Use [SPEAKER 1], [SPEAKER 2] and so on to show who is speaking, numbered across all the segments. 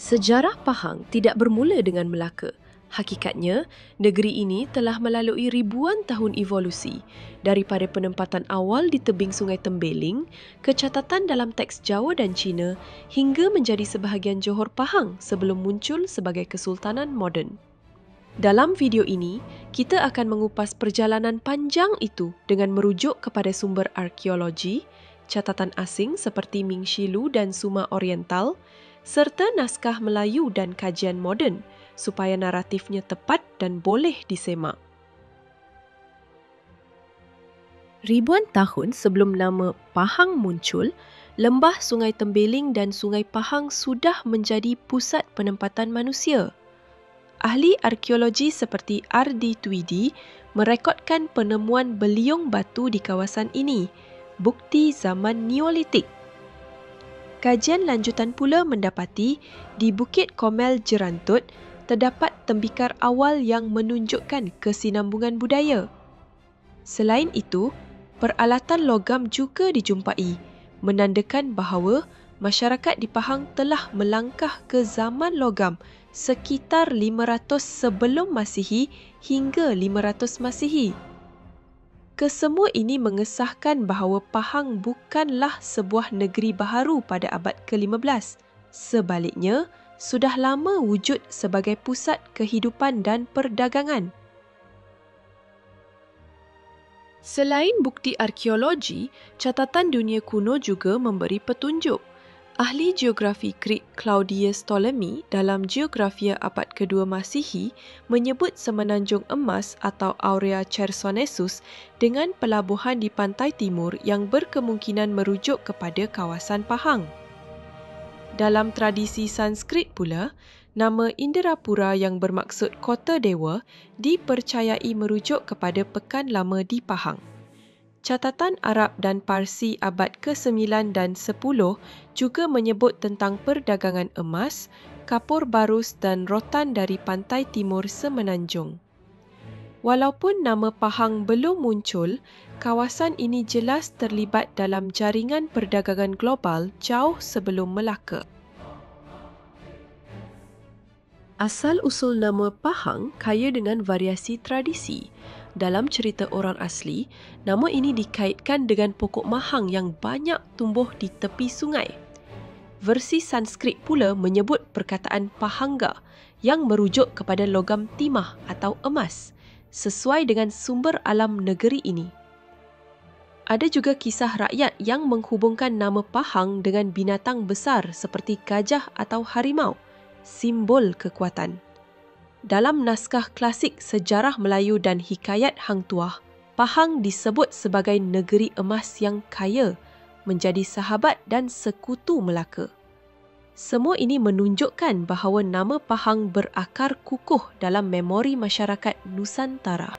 [SPEAKER 1] Sejarah Pahang tidak bermula dengan Melaka. Hakikatnya, negeri ini telah melalui ribuan tahun evolusi daripada penempatan awal di tebing Sungai Tembeling ke catatan dalam teks Jawa dan Cina hingga menjadi sebahagian Johor Pahang sebelum muncul sebagai kesultanan moden. Dalam video ini, kita akan mengupas perjalanan panjang itu dengan merujuk kepada sumber arkeologi, catatan asing seperti Ming Shilu dan Suma Oriental, serta naskah Melayu dan kajian moden supaya naratifnya tepat dan boleh disemak. Ribuan tahun sebelum nama Pahang muncul, lembah Sungai Tembeling dan Sungai Pahang sudah menjadi pusat penempatan manusia. Ahli arkeologi seperti R.D. Tweedy merekodkan penemuan beliung batu di kawasan ini, bukti zaman Neolitik. Kajian lanjutan pula mendapati di Bukit Komel Jerantut terdapat tembikar awal yang menunjukkan kesinambungan budaya. Selain itu, peralatan logam juga dijumpai, menandakan bahawa masyarakat di Pahang telah melangkah ke zaman logam sekitar 500 sebelum Masihi hingga 500 Masihi. Kesemua ini mengesahkan bahawa Pahang bukanlah sebuah negeri baharu pada abad ke-15. Sebaliknya, sudah lama wujud sebagai pusat kehidupan dan perdagangan. Selain bukti arkeologi, catatan dunia kuno juga memberi petunjuk. Ahli geografi Greek Claudius Ptolemy dalam Geografia abad kedua Masihi menyebut semenanjung emas atau Aurea Chersonesus dengan pelabuhan di pantai timur yang berkemungkinan merujuk kepada kawasan Pahang. Dalam tradisi Sanskrit pula, nama Indrapura yang bermaksud kota dewa dipercayai merujuk kepada pekan lama di Pahang. Catatan Arab dan Parsi abad ke-9 dan 10 juga menyebut tentang perdagangan emas, kapur barus dan rotan dari pantai timur semenanjung. Walaupun nama Pahang belum muncul, kawasan ini jelas terlibat dalam jaringan perdagangan global jauh sebelum Melaka. Asal-usul nama Pahang kaya dengan variasi tradisi. Dalam cerita orang asli, nama ini dikaitkan dengan pokok mahang yang banyak tumbuh di tepi sungai. Versi Sanskrit pula menyebut perkataan Pahangga yang merujuk kepada logam timah atau emas, sesuai dengan sumber alam negeri ini. Ada juga kisah rakyat yang menghubungkan nama Pahang dengan binatang besar seperti gajah atau harimau, simbol kekuatan. Dalam naskah klasik sejarah Melayu dan hikayat Hang Tuah, Pahang disebut sebagai negeri emas yang kaya, menjadi sahabat dan sekutu Melaka. Semua ini menunjukkan bahawa nama Pahang berakar kukuh dalam memori masyarakat Nusantara.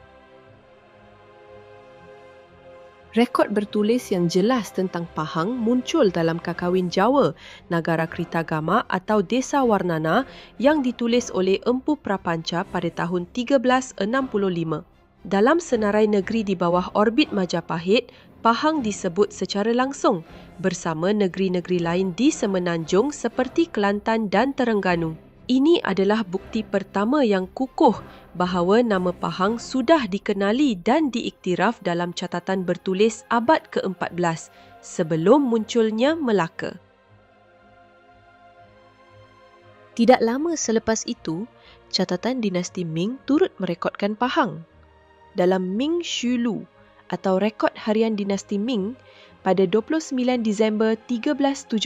[SPEAKER 1] Rekod bertulis yang jelas tentang Pahang muncul dalam Kakawin Jawa, Nagara Kritagama atau Desa Warnana yang ditulis oleh Empu Prapanca pada tahun 1365. Dalam senarai negeri di bawah orbit Majapahit, Pahang disebut secara langsung bersama negeri-negeri lain di semenanjung seperti Kelantan dan Terengganu. Ini adalah bukti pertama yang kukuh bahawa nama Pahang sudah dikenali dan diiktiraf dalam catatan bertulis abad ke-14 sebelum munculnya Melaka. Tidak lama selepas itu, catatan dinasti Ming turut merekodkan Pahang. Dalam Ming Shilu atau rekod harian dinasti Ming pada 29 Disember 1378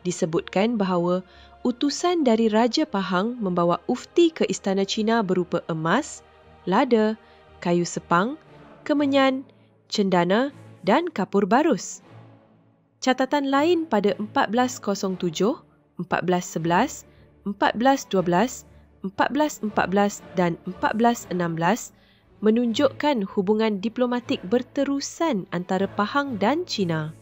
[SPEAKER 1] disebutkan bahawa utusan dari Raja Pahang membawa ufti ke istana Cina berupa emas, lada, kayu sepang, kemenyan, cendana dan kapur barus. Catatan lain pada 1407, 1411, 1412, 1414 dan 1416 menunjukkan hubungan diplomatik berterusan antara Pahang dan Cina.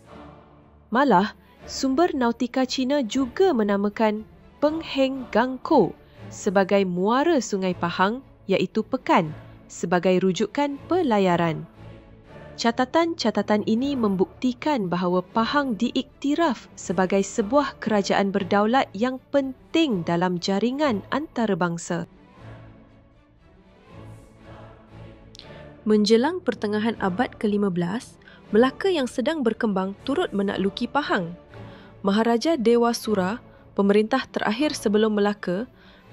[SPEAKER 1] Malah, sumber nautika Cina juga menamakan Pengheng Gangko sebagai muara Sungai Pahang iaitu Pekan sebagai rujukan pelayaran. Catatan-catatan ini membuktikan bahawa Pahang diiktiraf sebagai sebuah kerajaan berdaulat yang penting dalam jaringan antarabangsa. Menjelang pertengahan abad ke-15, Melaka yang sedang berkembang turut menakluki Pahang. Maharaja Dewa Sura, pemerintah terakhir sebelum Melaka,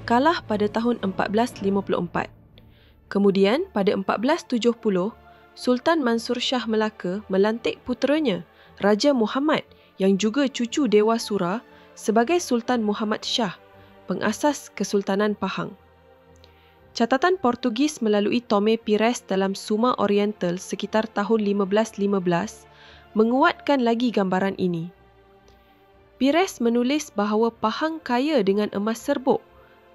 [SPEAKER 1] kalah pada tahun 1454. Kemudian pada 1470, Sultan Mansur Shah Melaka melantik puteranya, Raja Muhammad yang juga cucu Dewa Sura sebagai Sultan Muhammad Shah, pengasas Kesultanan Pahang. Catatan Portugis melalui Tomé Pires dalam Suma Oriental sekitar tahun 1515 menguatkan lagi gambaran ini. Pires menulis bahawa Pahang kaya dengan emas serbuk,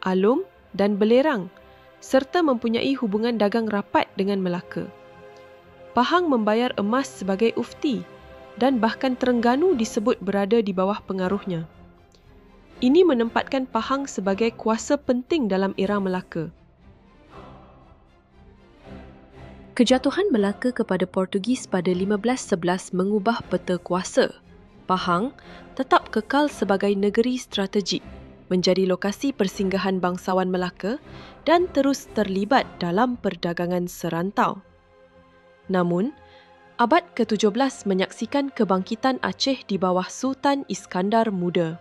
[SPEAKER 1] alum dan belerang serta mempunyai hubungan dagang rapat dengan Melaka. Pahang membayar emas sebagai ufti dan bahkan Terengganu disebut berada di bawah pengaruhnya. Ini menempatkan Pahang sebagai kuasa penting dalam era Melaka. Kejatuhan Melaka kepada Portugis pada 1511 mengubah peta kuasa. Pahang tetap kekal sebagai negeri strategik, menjadi lokasi persinggahan bangsawan Melaka dan terus terlibat dalam perdagangan serantau. Namun, abad ke-17 menyaksikan kebangkitan Aceh di bawah Sultan Iskandar Muda.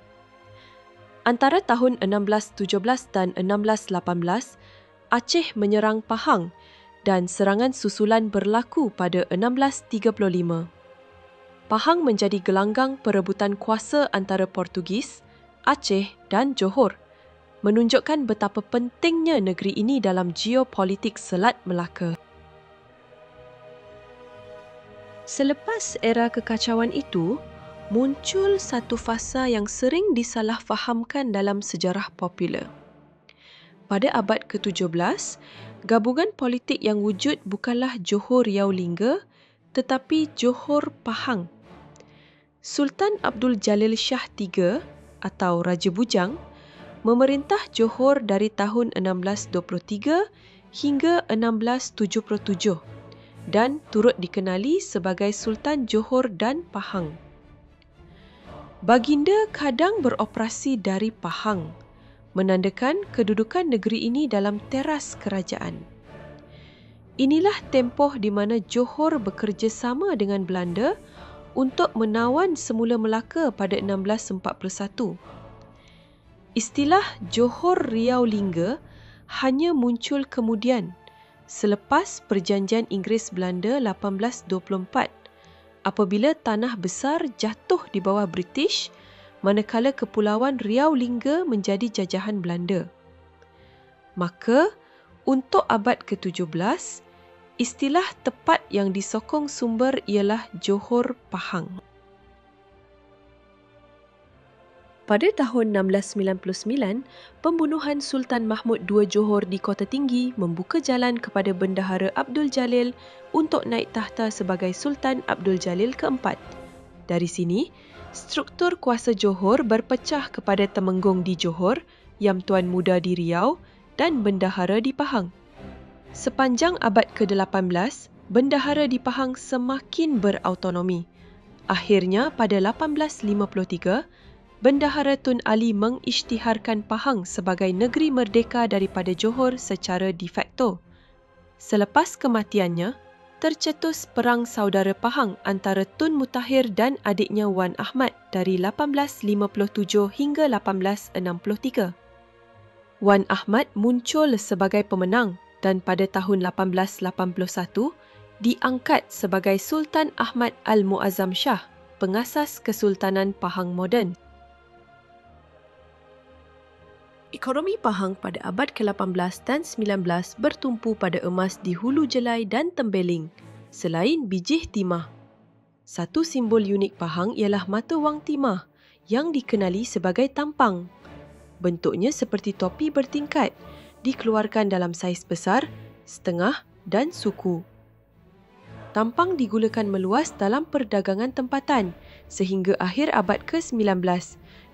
[SPEAKER 1] Antara tahun 1617 dan 1618, Aceh menyerang Pahang dan serangan susulan berlaku pada 1635. Pahang menjadi gelanggang perebutan kuasa antara Portugis, Aceh dan Johor, menunjukkan betapa pentingnya negeri ini dalam geopolitik Selat Melaka. Selepas era kekacauan itu, muncul satu fasa yang sering disalahfahamkan dalam sejarah popular. Pada abad ke-17, gabungan politik yang wujud bukanlah Johor Riau Lingga tetapi Johor Pahang. Sultan Abdul Jalil Shah III atau Raja Bujang memerintah Johor dari tahun 1623 hingga 1677 dan turut dikenali sebagai Sultan Johor dan Pahang. Baginda kadang beroperasi dari Pahang, menandakan kedudukan negeri ini dalam teras kerajaan. Inilah tempoh di mana Johor bekerjasama dengan Belanda untuk menawan semula Melaka pada 1641. Istilah Johor Riau Lingga hanya muncul kemudian selepas Perjanjian Inggeris-Belanda 1824 apabila tanah besar jatuh di bawah British manakala Kepulauan Riau Lingga menjadi jajahan Belanda. Maka, untuk abad ke-17, istilah tepat yang disokong sumber ialah Johor Pahang. Pada tahun 1699, pembunuhan Sultan Mahmud II Johor di Kota Tinggi membuka jalan kepada Bendahara Abdul Jalil untuk naik tahta sebagai Sultan Abdul Jalil keempat. Dari sini, struktur kuasa Johor berpecah kepada Temenggung di Johor, Yam Tuan Muda di Riau dan Bendahara di Pahang. Sepanjang abad ke-18, Bendahara di Pahang semakin berautonomi. Akhirnya pada 1853, Bendahara Tun Ali mengisytiharkan Pahang sebagai negeri merdeka daripada Johor secara de facto. Selepas kematiannya, tercetus Perang Saudara Pahang antara Tun Mutahir dan adiknya Wan Ahmad dari 1857 hingga 1863. Wan Ahmad muncul sebagai pemenang dan pada tahun 1881 diangkat sebagai Sultan Ahmad Al-Muazzam Shah, pengasas Kesultanan Pahang moden. Ekonomi Pahang pada abad ke-18 dan 19 bertumpu pada emas di Hulu Jelai dan Tembeling, selain bijih timah. Satu simbol unik Pahang ialah mata wang timah yang dikenali sebagai tampang. Bentuknya seperti topi bertingkat, dikeluarkan dalam saiz besar, setengah dan suku. Tampang digunakan meluas dalam perdagangan tempatan sehingga akhir abad ke-19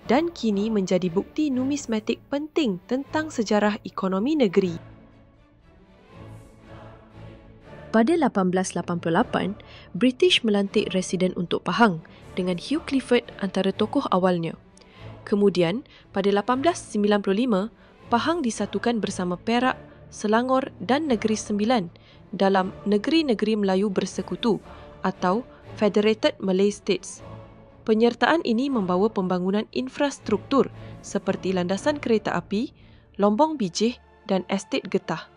[SPEAKER 1] dan kini menjadi bukti numismatik penting tentang sejarah ekonomi negeri. Pada 1888, British melantik residen untuk Pahang dengan Hugh Clifford antara tokoh awalnya. Kemudian, pada 1895, Pahang disatukan bersama Perak, Selangor dan Negeri Sembilan dalam Negeri-Negeri Melayu Bersekutu atau Federated Malay States. Penyertaan ini membawa pembangunan infrastruktur seperti landasan kereta api, lombong bijih dan estet getah.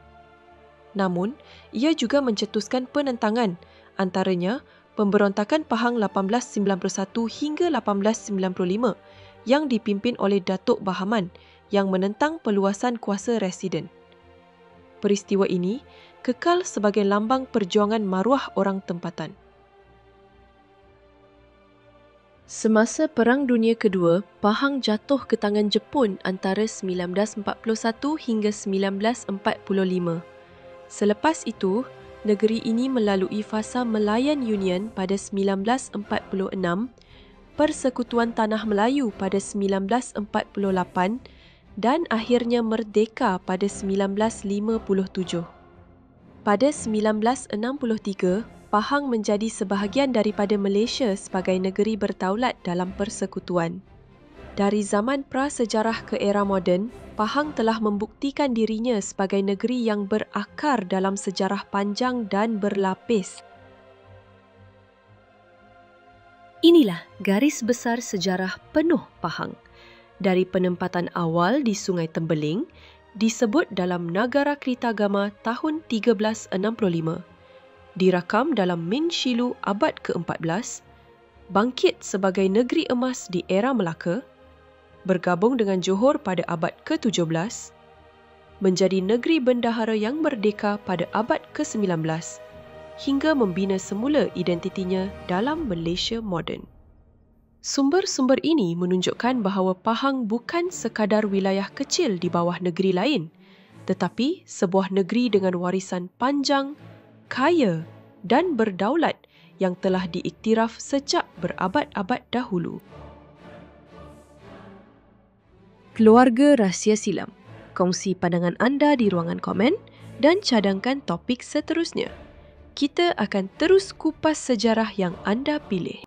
[SPEAKER 1] Namun, ia juga mencetuskan penentangan, antaranya pemberontakan Pahang 1891 hingga 1895 yang dipimpin oleh Datuk Bahaman yang menentang peluasan kuasa residen. Peristiwa ini kekal sebagai lambang perjuangan maruah orang tempatan. Semasa Perang Dunia Kedua, Pahang jatuh ke tangan Jepun antara 1941 hingga 1945. Selepas itu, negeri ini melalui fasa Malayan Union pada 1946, Persekutuan Tanah Melayu pada 1948 dan akhirnya merdeka pada 1957. Pada 1963, Pahang menjadi sebahagian daripada Malaysia sebagai negeri berdaulat dalam persekutuan. Dari zaman prasejarah ke era moden, Pahang telah membuktikan dirinya sebagai negeri yang berakar dalam sejarah panjang dan berlapis. Inilah garis besar sejarah penuh Pahang. Dari penempatan awal di Sungai Tembeling, disebut dalam Nagara Kritagama tahun 1365, dirakam dalam Min Shilu abad ke-14, bangkit sebagai negeri emas di era Melaka, bergabung dengan Johor pada abad ke-17, menjadi negeri bendahara yang merdeka pada abad ke-19, hingga membina semula identitinya dalam Malaysia moden. Sumber-sumber ini menunjukkan bahawa Pahang bukan sekadar wilayah kecil di bawah negeri lain, tetapi sebuah negeri dengan warisan panjang, kaya dan berdaulat yang telah diiktiraf sejak berabad-abad dahulu. Keluarga Rahsia Silam. Kongsi pandangan anda di ruangan komen dan cadangkan topik seterusnya. Kita akan terus kupas sejarah yang anda pilih.